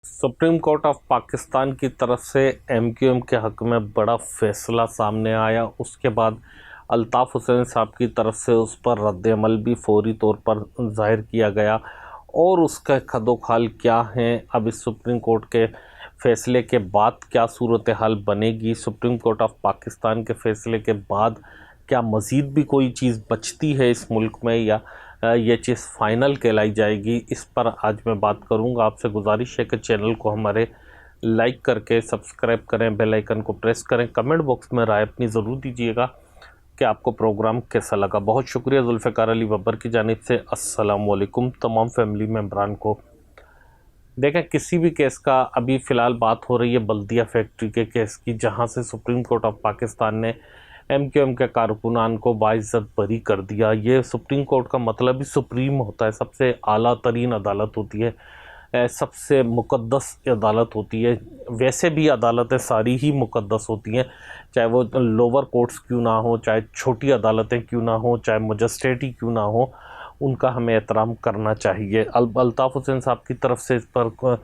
Supreme court of Pakistan की तरफ से एमक्यूएम के हक़ में बड़ा फैसला सामने आया। उसके बाद अल्ताफ़ हुसैन साहब की तरफ से उस पर रद्द-ए-अमल भी फौरी तौर पर ज़ाहिर किया गया और उसका खदोखाल क्या है, अब इस सुप्रीम कोर्ट के फ़ैसले के बाद क्या सूरत हाल बनेगी, सुप्रीम कोर्ट ऑफ पाकिस्तान के फ़ैसले के बाद क्या मज़ीद भी कोई चीज़ बचती है इस मुल्क में या ये चीज़ फ़ाइनल कहलाई जाएगी, इस पर आज मैं बात करूंगा। आपसे गुजारिश है कि चैनल को हमारे लाइक करके सब्सक्राइब करें, बेल आइकन को प्रेस करें, कमेंट बॉक्स में राय अपनी ज़रूर दीजिएगा कि आपको प्रोग्राम कैसा लगा। बहुत शुक्रिया। जुल्फ़िकार अली बब्बर की जानिब से अस्सलाम वालेकुम तमाम फैमिली मेम्बरान को। देखें, किसी भी केस का अभी फ़िलहाल बात हो रही है बल्दिया फैक्ट्री के केस की, जहां से सुप्रीम कोर्ट ऑफ पाकिस्तान ने एमक्यूएम के कारकुनान को बाइज़्ज़त बरी कर दिया। ये सुप्रीम कोर्ट का मतलब ही सुप्रीम होता है, सबसे आला तरीन अदालत होती है, सबसे मुक़द्दस अदालत होती है। वैसे भी अदालतें सारी ही मुक़द्दस होती हैं, चाहे वो लोअर कोर्ट्स क्यों ना हो, चाहे छोटी अदालतें क्यों ना हो, चाहे मजिस्ट्रेट ही क्यों ना हो, उनका हमें एहतराम करना चाहिए। अल्ताफ़ हुसैन साहब की तरफ से इस पर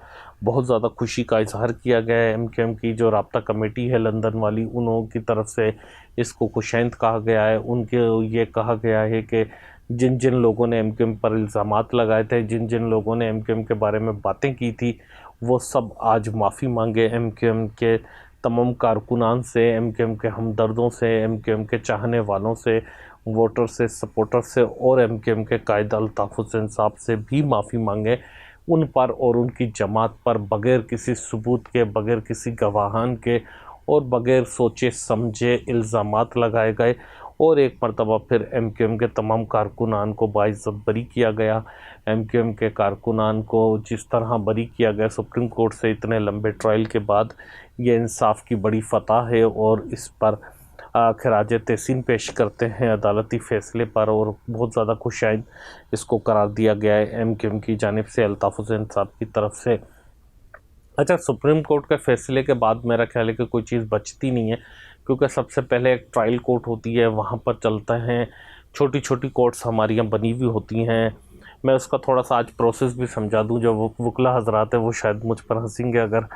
बहुत ज़्यादा खुशी का इजहार किया गया है। एमक्यूएम की जो राब्ता कमेटी है लंदन वाली, उन्हों की तरफ से इसको खुशैंद कहा गया है। उनके ये कहा गया है कि जिन जिन लोगों ने एमक्यूएम पर इल्ज़ामात लगाए थे, जिन जिन लोगों ने एमक्यूएम के बारे में बातें की थी, वो सब आज माफ़ी मांगे। एमक्यूएम के तमाम कारकुनान से, एमक्यूएम के हमदर्दों से, एमक्यूएम के चाहने वालों से, वोटर से, सपोर्टर से और एमक्यूएम के कायद अल्ताफ़ हुसैन साहब से भी माफ़ी मांगे। उन पर और उनकी जमात पर बग़ैर किसी सबूत के, बग़ैर किसी गवाहान के और बग़ैर सोचे समझे इल्ज़ामात लगाए गए और एक मरतबा फिर एमक्यूएम के तमाम कारकुनान को बाइज़्ज़त बरी किया गया। एमक्यूएम के कारकुनान को जिस तरह बरी किया गया सुप्रीम कोर्ट से इतने लंबे ट्रायल के बाद, ये इंसाफ की बड़ी फ़तह है और इस पर खराज तहसीन पेश करते हैं अदालती फ़ैसले पर, और बहुत ज़्यादा खुशाइन इसको करार दिया गया है एमक्यूएम की जानिब से, अल्ताफ़ हुसैन साहब की तरफ से। अच्छा, सुप्रीम कोर्ट के फ़ैसले के बाद मेरा ख्याल है कि कोई चीज़ बचती नहीं है, क्योंकि सबसे पहले एक ट्रायल कोर्ट होती है, वहाँ पर चलते हैं, छोटी छोटी कोर्ट्स हमारी यहाँ बनी हुई होती हैं। मैं उसका थोड़ा सा आज प्रोसेस भी समझा दूँ। जो वकला हजरात है वो शायद मुझ पर हंसेंगे, अगर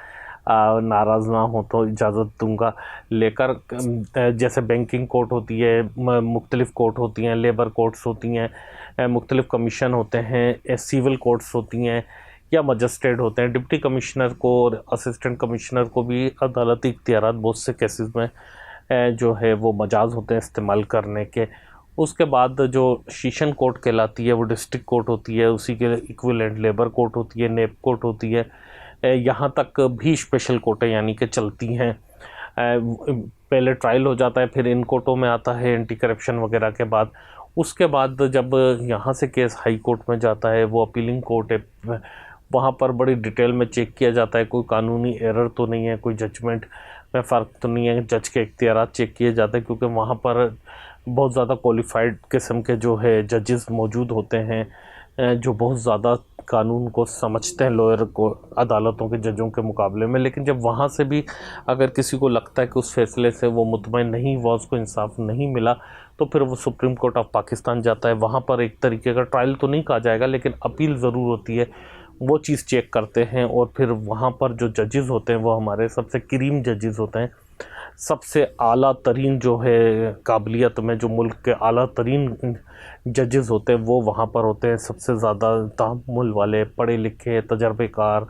नाराज़ ना हो तो इजाज़त दूंगा। लेकर जैसे बैंकिंग कोर्ट होती है, मुख्तलिफ़ कोर्ट होती हैं, लेबर कोर्ट्स होती हैं, मुख्तलिफ़ कमीशन होते हैं, सिविल कोर्ट्स होती हैं या मजिस्ट्रेट होते हैं। डिप्टी कमिश्नर को और असिस्टेंट कमिश्नर को भी अदालती इख्तियारात बहुत से केसेस में जो है वो मजाज होते हैं इस्तेमाल करने के। उसके बाद जो शीशन कोर्ट कहलाती है वो डिस्ट्रिक्ट कोर्ट होती है, उसी के इक्विवेलेंट लेबर कोर्ट होती है, नेप कोर्ट होती है। यहाँ तक भी स्पेशल कोर्टें यानी कि चलती हैं। पहले ट्रायल हो जाता है, फिर इन कोर्टों में आता है एंटी करप्शन वगैरह के बाद। उसके बाद जब यहाँ से केस हाई कोर्ट में जाता है, वो अपीलिंग कोर्ट है, वहाँ पर बड़ी डिटेल में चेक किया जाता है कोई कानूनी एरर तो नहीं है, कोई जजमेंट में फ़र्क तो नहीं है, जज के इख्तियारात चेक किए जाते हैं, क्योंकि वहाँ पर बहुत ज़्यादा क्वालिफाइड किस्म के जो है जजेस मौजूद होते हैं, जो बहुत ज़्यादा कानून को समझते हैं लोअर को अदालतों के जजों के मुकाबले में। लेकिन जब वहाँ से भी अगर किसी को लगता है कि उस फैसले से वो मुतमईन नहीं हुआ, उसको इंसाफ नहीं मिला, तो फिर वो सुप्रीम कोर्ट ऑफ पाकिस्तान जाता है। वहाँ पर एक तरीके का ट्रायल तो नहीं कहा जाएगा, लेकिन अपील ज़रूर होती है, वो चीज़ चेक करते हैं। और फिर वहाँ पर जो जजेस होते हैं वो हमारे सबसे करीम जजेस होते हैं, सबसे आला तरीन जो है काबिलियत में, जो मुल्क के आला तरीन जजेस होते हैं वो वहाँ पर होते हैं। सबसे ज़्यादा तहम्मुल वाले, पढ़े लिखे, तजर्बेकार,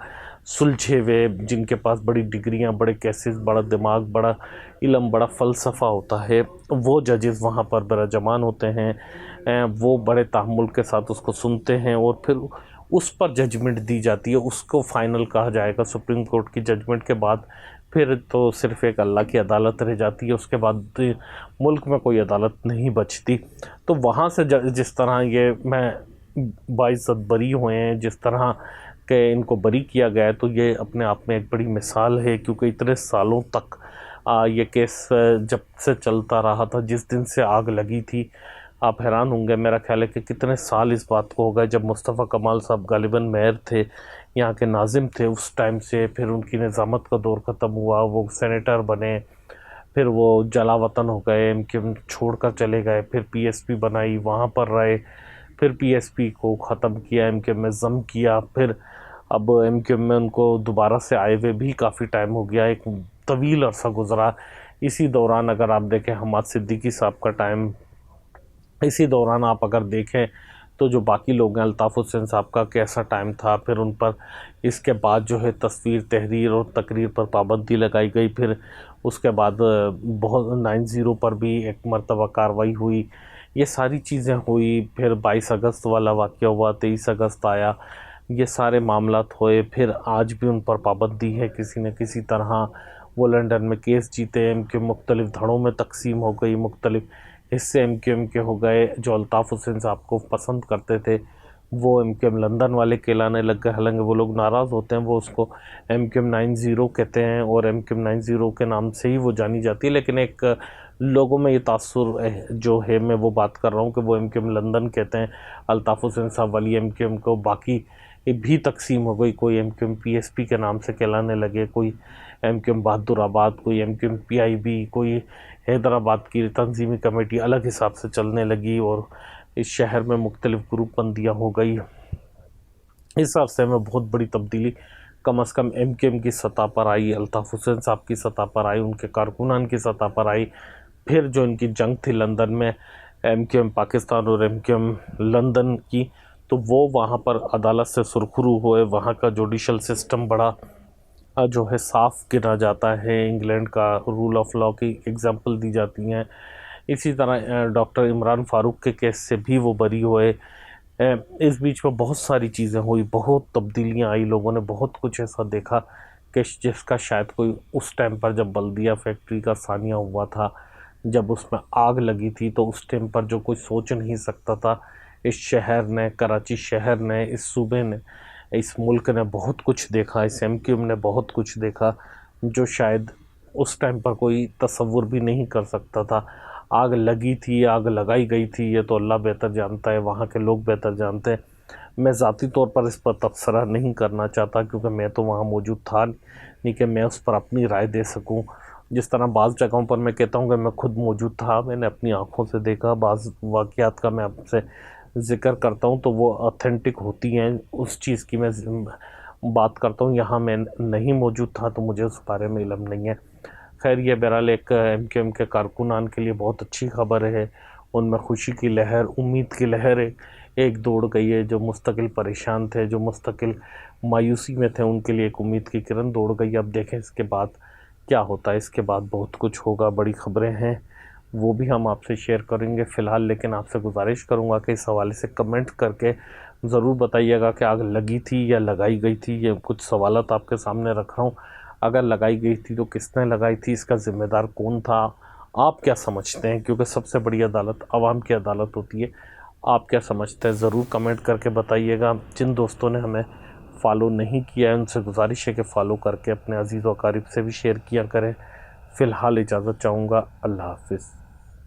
सुलझे हुए, जिनके पास बड़ी डिग्रियाँ, बड़े केसेस, बड़ा दिमाग, बड़ा इल्म, बड़ा फ़लसफ़ा होता है, वो जजेस वहाँ पर बरजमान होते हैं। वो बड़े तहम्मुल के साथ उसको सुनते हैं और फिर उस पर जजमेंट दी जाती है, उसको फ़ाइनल कहा जाएगा। सुप्रीम कोर्ट की जजमेंट के बाद फिर तो सिर्फ़ एक अल्लाह की अदालत रह जाती है, उसके बाद मुल्क में कोई अदालत नहीं बचती। तो वहाँ से जिस तरह ये मैं बाइज़्ज़त बरी हुए हैं, जिस तरह के इनको बरी किया गया है, तो ये अपने आप में एक बड़ी मिसाल है, क्योंकि इतने सालों तक ये केस जब से चलता रहा था, जिस दिन से आग लगी थी, आप हैरान होंगे, मेरा ख्याल है कि कितने साल इस बात को हो गए। जब मुस्तफ़ा कमाल साहब गालिबन मेयर थे, यहाँ के नाज़िम थे, उस टाइम से फिर उनकी निज़ामत का दौर ख़त्म हुआ, वो सेनेटर बने, फिर वो जला वतन हो गए, एमक्यूएम छोड़ कर चले गए, फिर पीएसपी बनाई, वहाँ पर रहे, फिर पीएसपी को ख़त्म किया, एमक्यूएम में ज़म किया, फिर اب ایم کیو ایم میں ان کو دوبارہ سے آئے ہوئے بھی کافی ٹائم ہو گیا، ایک طویل عرصہ گزرا۔ اسی دوران اگر آپ دیکھیں حماد صدیقی صاحب کا ٹائم، اسی دوران آپ اگر دیکھیں تو جو باقی لوگ ہیں، الطاف حسین صاحب کا کیسا ٹائم تھا، پھر ان پر اس کے بعد جو ہے تصویر، تحریر اور تقریر پر پابندی لگائی گئی، پھر اس کے بعد بہت 90 پر بھی ایک مرتبہ کارروائی ہوئی، یہ ساری چیزیں ہوئی، پھر 22 اگست والا واقعہ ہوا، 23 اگست آیا، یہ سارے معاملات ہوئے، پھر آج بھی ان پر پابندی ہے کسی نہ کسی طرح۔ وہ لنڈن میں کیس جیتے، ایم کیو مختلف دھڑوں میں تقسیم ہو گئی، مختلف حصے ایم کیو ایم کے ہو گئے۔ جو الطاف حسین صاحب کو پسند کرتے تھے وہ ایم کیو ایم لندن والے کہلانے لگ گئے، حالانکہ وہ لوگ ناراض ہوتے ہیں، وہ اس کو ایم کیو ایم 90 کہتے ہیں اور ایم کیو ایم 90 کے نام سے ہی وہ جانی جاتی ہے، لیکن ایک لوگوں میں یہ تاثر جو ہے، میں وہ بات کر رہا ہوں کہ وہ ایم کیو ایم لندن کہتے ہیں الطاف حسین صاحب والی ایم کیو ایم کو، باقی بھی تقسیم ہو گئی، کوئی M Q M P S P کے نام سے کہلانے لگے، کوئی ایم کیو ایم بہادر آباد، کوئی M Q M P I B, کوئی حیدرآباد کی تنظیمی کمیٹی الگ حساب سے چلنے لگی، اور اس شہر میں مختلف گروپ بندیاں ہو گئی۔ اس عرصے میں بہت بڑی تبدیلی کم از کم ایم کیو ایم کی سطح پر آئی، الطاف حسین صاحب کی سطح پر آئی، ان کے کارکنان کی سطح پر آئی۔ پھر جو ان کی جنگ تھی لندن میں، ایم کیو ایم پاکستان اور ایم کیو ایم لندن کی، تو وہ وہاں پر عدالت سے سرخرو ہوئے، وہاں کا جوڈیشل سسٹم بڑا جو ہے صاف گنا جاتا ہے، انگلینڈ کا رول آف لاء کی ایگزامپل دی جاتی ہیں۔ اسی طرح ڈاکٹر عمران فاروق کے کیس سے بھی وہ بری ہوئے۔ اس بیچ میں بہت ساری چیزیں ہوئی، بہت تبدیلیاں آئی، لوگوں نے بہت کچھ ایسا دیکھا کہ جس کا شاید کوئی اس ٹائم پر جب بلدیہ فیکٹری کا ثانیہ ہوا تھا، جب اس میں آگ لگی تھی، تو اس ٹائم پر جو کوئی سوچ نہیں سکتا تھا۔ اس شہر نے، کراچی شہر نے، اس صوبے نے، اس ملک نے بہت کچھ دیکھا، اس ایم کیو ایم نے بہت کچھ دیکھا جو شاید اس ٹائم پر کوئی تصور بھی نہیں کر سکتا تھا۔ آگ لگی تھی، آگ لگائی گئی تھی، یہ تو اللہ بہتر جانتا ہے، وہاں کے لوگ بہتر جانتے ہیں۔ میں ذاتی طور پر اس پر تبصرہ نہیں کرنا چاہتا، کیونکہ میں تو وہاں موجود تھا نہیں کہ میں اس پر اپنی رائے دے سکوں۔ جس طرح بعض جگہوں پر میں کہتا ہوں کہ میں خود موجود تھا، میں نے اپنی آنکھوں سے دیکھا، بعض واقعات کا میں آپ سے ذکر کرتا ہوں تو وہ اوتھینٹک ہوتی ہیں، اس چیز کی میں بات کرتا ہوں۔ یہاں میں نہیں موجود تھا تو مجھے اس بارے میں علم نہیں ہے۔ خیر، یہ بہرحال ایک ایم کیو ایم کے کارکنان کے لیے بہت اچھی خبر ہے، ان میں خوشی کی لہر، امید کی لہر ایک دوڑ گئی ہے۔ جو مستقل پریشان تھے، جو مستقل مایوسی میں تھے، ان کے لیے ایک امید کی کرن دوڑ گئی۔ اب دیکھیں اس کے بعد کیا ہوتا ہے، اس کے بعد بہت کچھ ہوگا، بڑی خبریں ہیں، وہ بھی ہم آپ سے شیئر کریں گے۔ فی الحال لیکن آپ سے گزارش کروں گا کہ اس حوالے سے کمنٹ کر کے ضرور بتائیے گا کہ آگ لگی تھی یا لگائی گئی تھی۔ یہ کچھ سوالات آپ کے سامنے رکھ رہا ہوں۔ اگر لگائی گئی تھی تو کس نے لگائی تھی، اس کا ذمہ دار کون تھا، آپ کیا سمجھتے ہیں؟ کیونکہ سب سے بڑی عدالت عوام کی عدالت ہوتی ہے۔ آپ کیا سمجھتے ہیں ضرور کمنٹ کر کے بتائیے گا۔ جن دوستوں نے ہمیں فالو نہیں کیا ہے ان سے گزارش ہے کہ فالو کر کے اپنے عزیز و اقارب سے بھی شیئر کیا کریں۔ فی الحال اجازت چاہوں گا، اللہ حافظ۔